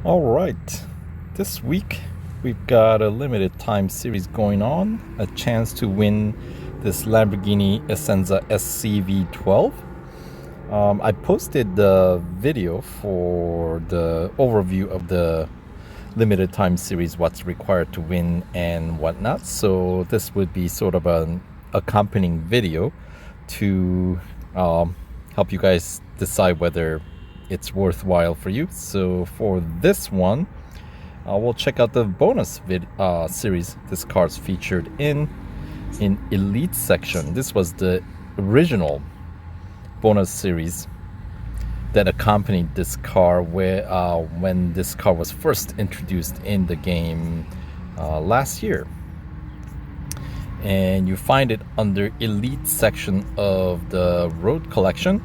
All right, this week we've got a limited time series going on, a chance to win this Lamborghini Essenza SCV12. I posted the video for the overview of the limited time series, what's required to win and whatnot. So this would be sort of an accompanying video to help you guys decide whether it's worthwhile for you. So for this one, we'll check out the bonus series this car's featured in Elite section. This was the original bonus series that accompanied this car when this car was first introduced in the game last year. And you find it under Elite section of the Road Collection.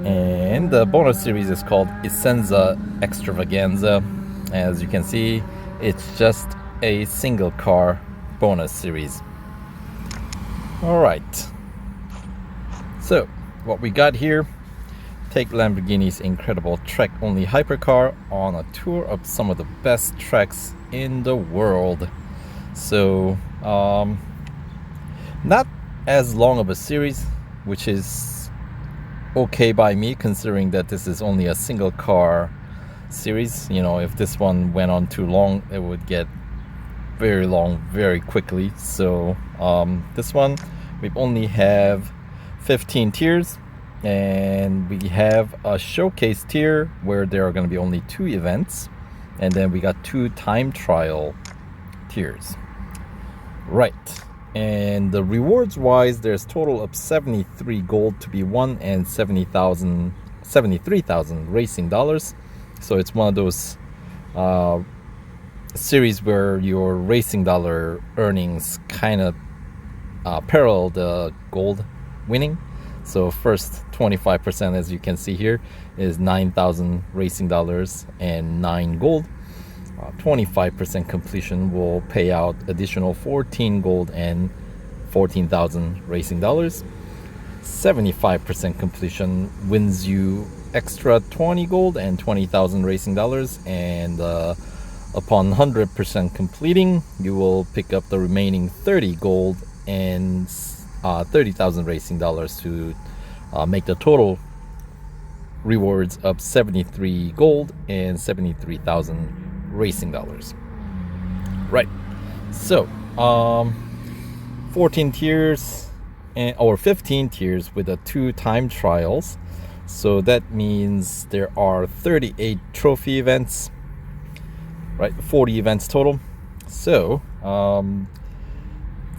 And the bonus series is called Essenza Extravaganza. As you can see, it's just a single car bonus series. Alright, so what we got here: take Lamborghini's incredible track-only hypercar on a tour of some of the best tracks in the world. So, not as long of a series, which is okay by me, considering that this is only a single car series. You know, if this one went on too long, it would get very long very quickly. So this one, we only have 15 tiers, and we have a showcase tier where there are going to be only 2 events, and then we got 2 time trial tiers. Right. And the rewards wise, there's total of 73 gold to be won and 73,000 racing dollars. So it's one of those series where your racing dollar earnings kind of parallel the gold winning. So first 25%, as you can see here, is 9,000 racing dollars and 9 gold. 25% completion will pay out additional 14 gold and 14,000 racing dollars. 75% completion wins you extra 20 gold and 20,000 racing dollars, and upon 100% completing, you will pick up the remaining 30 gold and 30,000 racing dollars to make the total rewards of 73 gold and 73,000 racing dollars. Right. So 14 tiers or 15 tiers with the 2 time trials. So that means there are 38 trophy events, right? 40 events total. So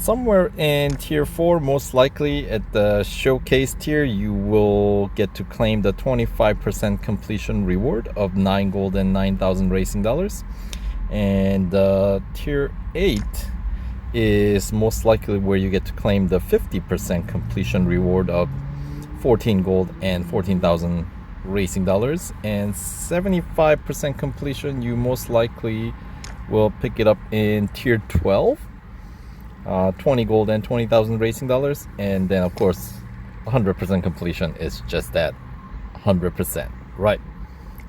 somewhere in tier 4, most likely at the showcase tier, you will get to claim the 25% completion reward of 9 gold and 9,000 racing dollars. And tier 8 is most likely where you get to claim the 50% completion reward of 14 gold and 14,000 racing dollars. And 75% completion, you most likely will pick it up in tier 12. 20 gold and 20,000 racing dollars. And then of course 100% completion is just that, 100%. Right.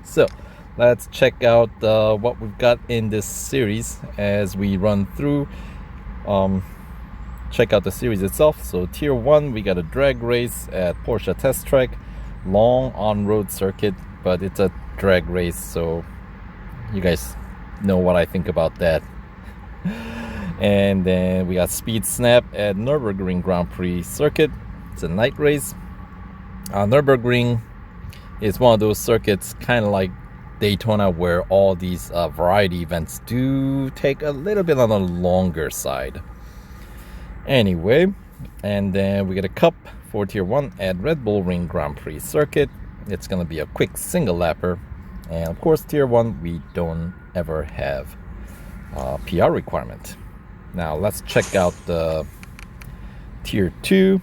So let's check out what we've got in this series as we run through. Check out the series itself. So tier 1, we got a drag race at Porsche Test Track, long on-road circuit, but it's a drag race, so you guys know what I think about that. And then we got Speed Snap at Nürburgring Grand Prix circuit. It's a night race. Nürburgring is one of those circuits, kind of like Daytona, where all these variety events do take a little bit on the longer side. Anyway, and then we get a cup for tier 1 at Red Bull Ring Grand Prix circuit. It's going to be a quick single lapper. And of course, tier 1, we don't ever have PR requirement. Now let's check out the tier 2.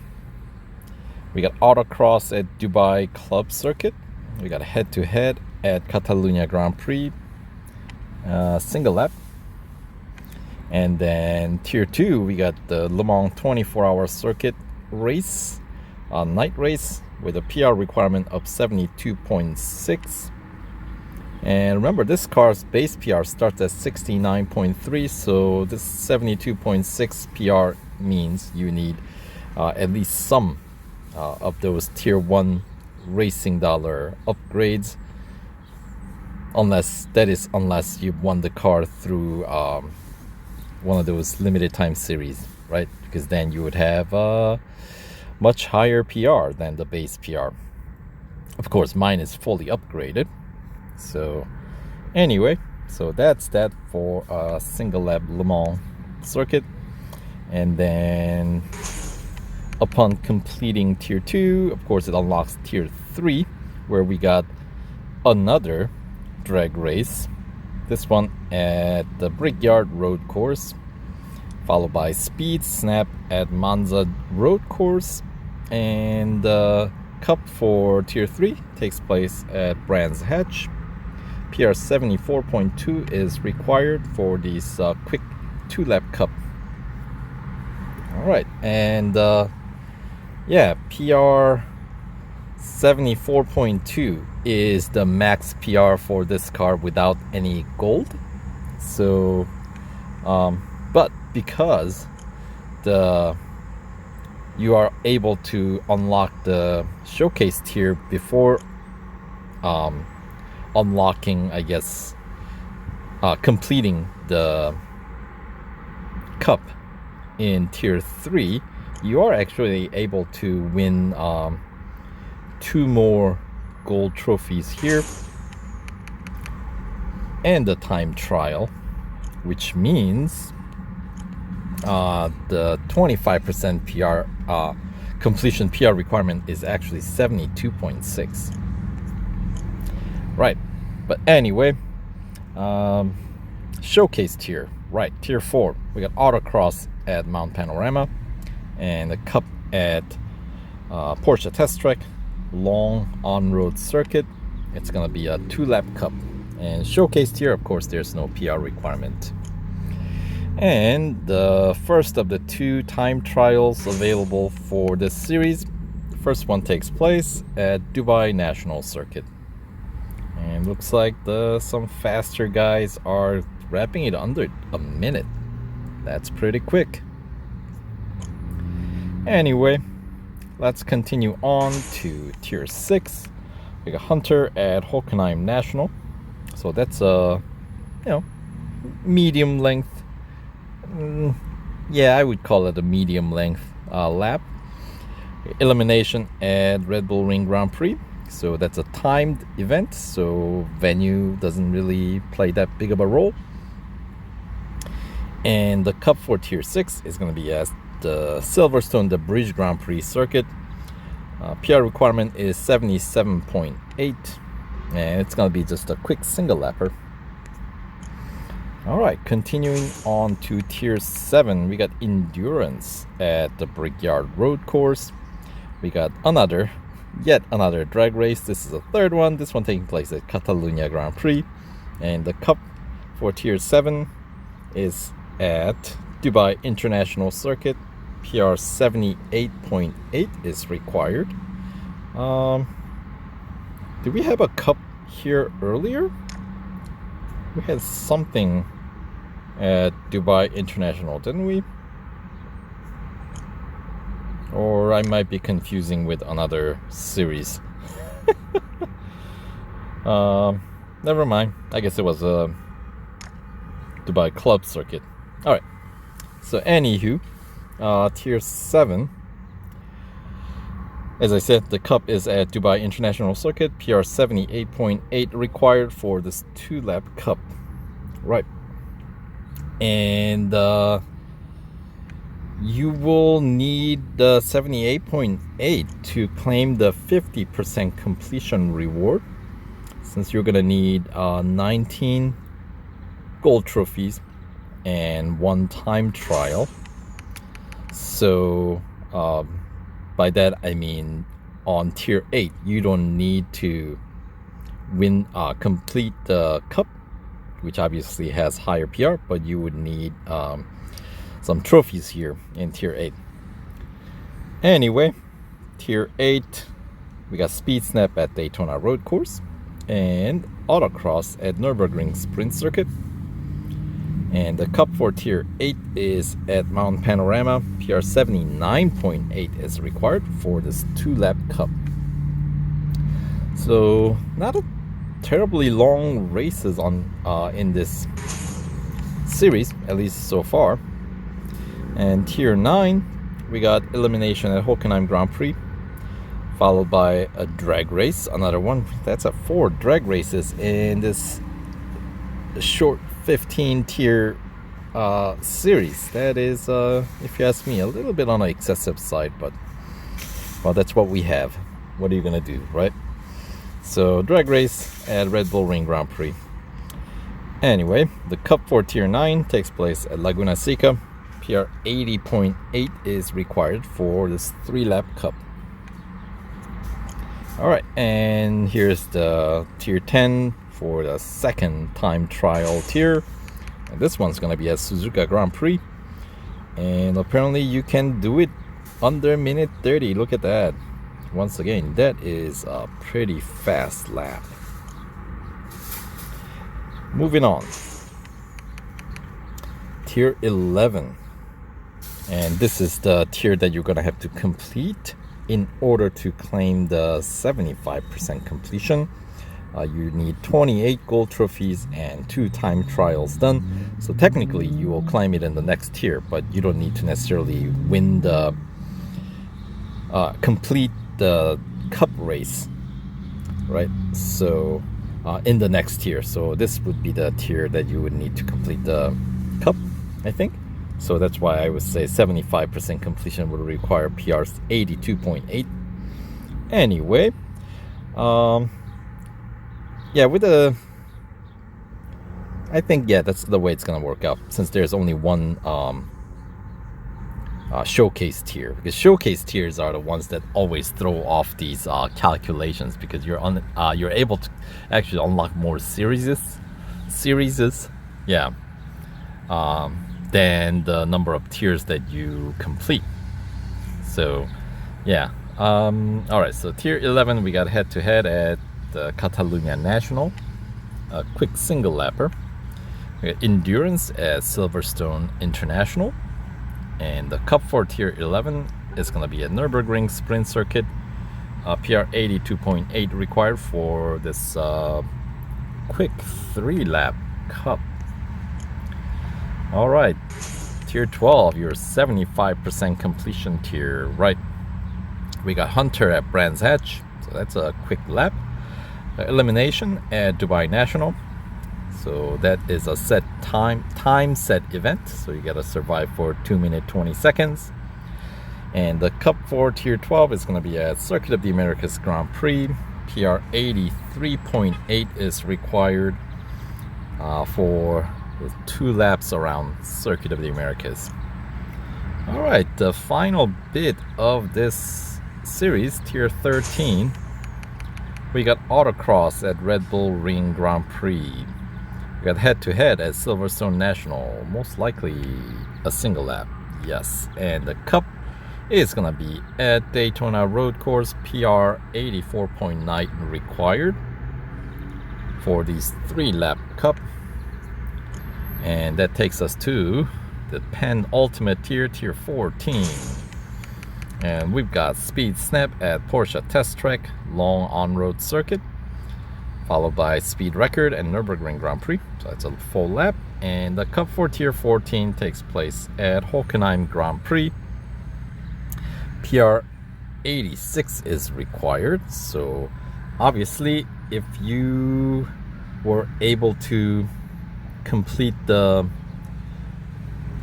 We got autocross at Dubai Club Circuit. We got a head-to-head at Catalonia Grand Prix, single lap. And then tier 2, we got the Le Mans 24-hour circuit race, night race with a PR requirement of 72.6. And remember, this car's base PR starts at 69.3, so this 72.6 PR means you need at least some of those tier 1 racing dollar upgrades, unless you won the car through one of those limited time series, right? Because then you would have much higher PR than the base PR. Of course, mine is fully upgraded. So anyway, so that's that for a single lap Le Mans circuit. And then upon completing tier 2, of course, it unlocks tier 3, where we got another drag race. This one at the Brickyard Road Course, followed by Speed Snap at Monza Road Course, and the Cup for tier 3 takes place at Brands Hatch. PR 74.2 is required for these quick 2-lap cup. Alright, and yeah, PR 74.2 is the max PR for this car without any gold. So, but because you are able to unlock the showcase tier before unlocking, I guess, completing the cup in tier 3, you are actually able to win 2 more gold trophies here and the time trial, which means the 25% PR completion PR requirement is actually 72.6. Right, but anyway, showcase tier, right, tier 4, we got autocross at Mount Panorama and the cup at Porsche Test Track, long on-road circuit. It's gonna be a 2-lap cup. And showcase tier, of course, there's no PR requirement. And the first of the 2 time trials available for this series, the first one takes place at Dubai National Circuit. And looks like some faster guys are wrapping it under a minute. That's pretty quick. Anyway, let's continue on to tier 6. We got Hunter at Hockenheim National. So that's a, medium length. Yeah, I would call it a medium length lap. Elimination at Red Bull Ring Grand Prix. So that's a timed event, so venue doesn't really play that big of a role. And the cup for tier 6 is going to be at the Silverstone, the Bridge Grand Prix circuit. PR requirement is 77.8, and it's going to be just a quick single lapper. Alright, continuing on to tier 7, we got Endurance at the Brickyard Road Course. We got yet another drag race. This is the 3rd one, this one taking place at Catalunya Grand Prix. And the cup for tier 7 is at Dubai International Circuit. PR 78.8 is required. Did we have a cup here earlier? We had something at Dubai International, didn't we? Or I might be confusing with another series. Never mind. I guess it was a Dubai Club Circuit. Alright. So anywho, tier 7. As I said, the cup is at Dubai International Circuit. PR 78.8 required for this 2-lap cup. Right. And you will need the 78.8 to claim the 50% completion reward, since you're gonna need 19 gold trophies and 1 time trial. So by that I mean on tier 8 you don't need to complete the cup, which obviously has higher PR, but you would need some trophies here in tier 8. Anyway, tier 8, we got Speed Snap at Daytona Road Course. and Autocross at Nürburgring Sprint Circuit. And the Cup for Tier 8 is at Mount Panorama. PR 79.8 is required for this 2-lap Cup. So not a terribly long races on in this series, at least so far. And Tier 9, we got elimination at Hockenheim Grand Prix, followed by a drag race, another one. That's 4 drag races in this short 15 tier series. That is, if you ask me, a little bit on the excessive side, but well, that's what we have. What are you gonna do, right? So drag race at Red Bull Ring Grand Prix. Anyway, the Cup for Tier 9 takes place at Laguna Seca. PR 80.8 is required for this 3-lap Cup. Alright, and here's the Tier 10 for the second time trial tier. And this one's gonna be at Suzuka Grand Prix. And apparently you can do it under minute 30. Look at that. Once again, that is a pretty fast lap. Moving on. Tier 11. And this is the tier that you're gonna have to complete in order to claim the 75% completion. You need 28 gold trophies and 2 time trials done. So technically you will climb it in the next tier, but you don't need to necessarily win the complete the Cup race, right? So in the next tier. So this would be the tier that you would need to complete the Cup, I think. So that's why I would say 75% completion would require PR's 82.8. Anyway, yeah, with the, I think, yeah, that's the way it's gonna work out, since there's only one showcase tier, because showcase tiers are the ones that always throw off these calculations, because you're able to actually unlock more series, yeah, than the number of tiers that you complete. So yeah, all right, so tier 11, we got head-to-head at the Catalunya National, a quick single lapper. We got endurance at Silverstone International, and the Cup for tier 11 is going to be at Nürburgring Sprint Circuit. PR 82.8 required for this quick 3-lap Cup. All right, tier 12, your 75% completion tier, right? We got Hunter at Brands Hatch, so that's a quick lap. Elimination at Dubai National, so that is a set time set event, so you gotta survive for 2 minutes 20 seconds. And the Cup for tier 12 is going to be at Circuit of the Americas Grand Prix. PR 83.8 is required for 2 laps around Circuit of the Americas. All right, the final bit of this series, tier 13, we got Autocross at Red Bull Ring Grand Prix. We got head-to-head at Silverstone National, most likely a single lap, yes. And the Cup is gonna be at Daytona Road Course. PR 84.9 required for these 3-lap Cup. And that takes us to the penultimate tier, tier 14. And we've got Speed Snap at Porsche Test Track, long on-road circuit, followed by Speed Record and Nürburgring Grand Prix. So that's a full lap. And the Cup for tier 14 takes place at Hockenheim Grand Prix. PR 86 is required. So obviously, if you were able to complete the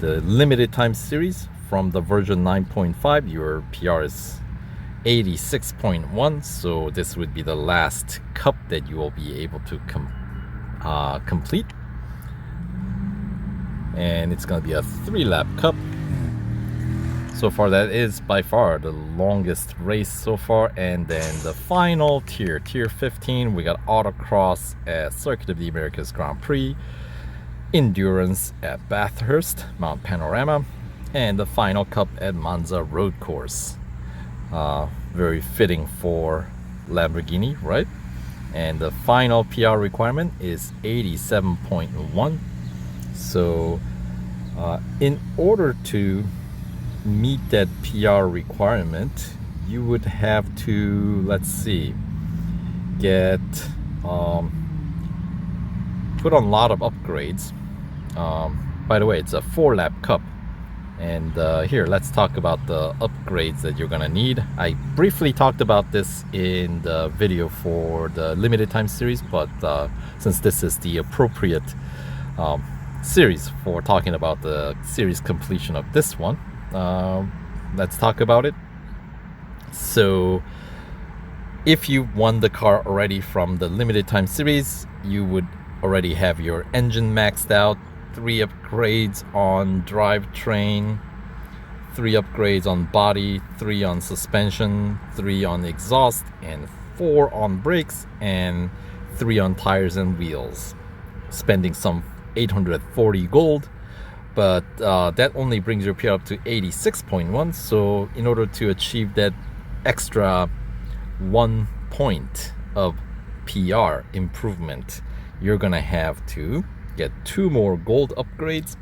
limited time series from the version 9.5, your PR is 86.1, so this would be the last Cup that you will be able to complete, and it's going to be a 3-lap Cup. So far, that is by far the longest race so far. And then the final tier, tier 15, we got Autocross at Circuit of the Americas Grand Prix, Endurance at Bathurst, Mount Panorama, and the final Cup at Monza Road Course. Very fitting for Lamborghini, right? and the final PR requirement is 87.1. So in order to meet that PR requirement, you would have to, let's see, get put on a lot of upgrades. By the way, it's a 4-lap cup, and here, let's talk about the upgrades that you're gonna need. I briefly talked about this in the video for the limited time series, but since this is the appropriate series for talking about the series completion of this one, let's talk about it. So if you won the car already from the limited time series, you would already have your engine maxed out, 3 upgrades on drivetrain, 3 upgrades on body, 3 on suspension, 3 on exhaust, and 4 on brakes, and 3 on tires and wheels, spending some 840 gold. But that only brings your PR up to 86.1. So in order to achieve that extra 1 point of PR improvement, you're gonna have to get 2 more gold upgrades,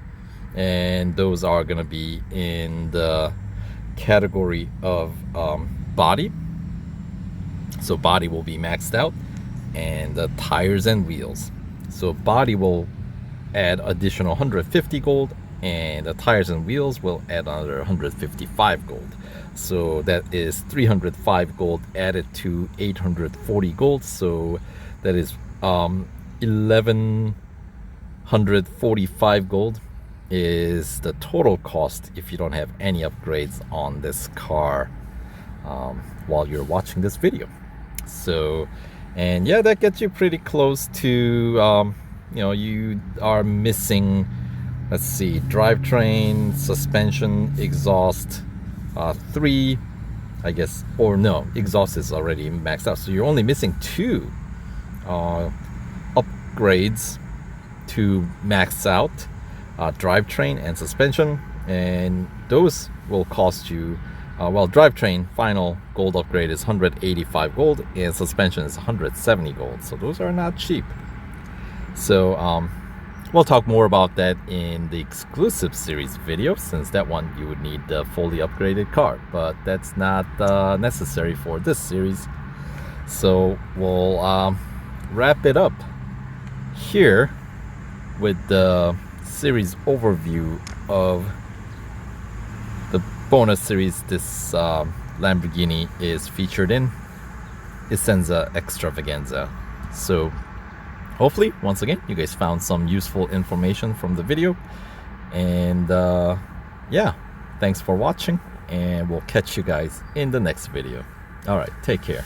and those are gonna be in the category of body. So body will be maxed out, and the tires and wheels. So body will add additional 150 gold, and the tires and wheels will add another 155 gold. So that is 305 gold added to 840 gold. So that is 1145 gold is the total cost if you don't have any upgrades on this car while you're watching this video. So, and yeah, that gets you pretty close to you are missing, let's see, drivetrain, suspension, exhaust, 3, I guess, or no, exhaust is already maxed out, so you're only missing 2 upgrades to max out drivetrain and suspension, and those will cost you well, drivetrain final gold upgrade is 185 gold, and suspension is 170 gold, so those are not cheap. So we'll talk more about that in the exclusive series video, since that one you would need the fully upgraded car, but that's not necessary for this series. So we'll wrap it up here with the series overview of the bonus series this Lamborghini is featured in, Essenza Extravaganza. So hopefully, once again, you guys found some useful information from the video, and yeah, thanks for watching, and we'll catch you guys in the next video. All right, take care.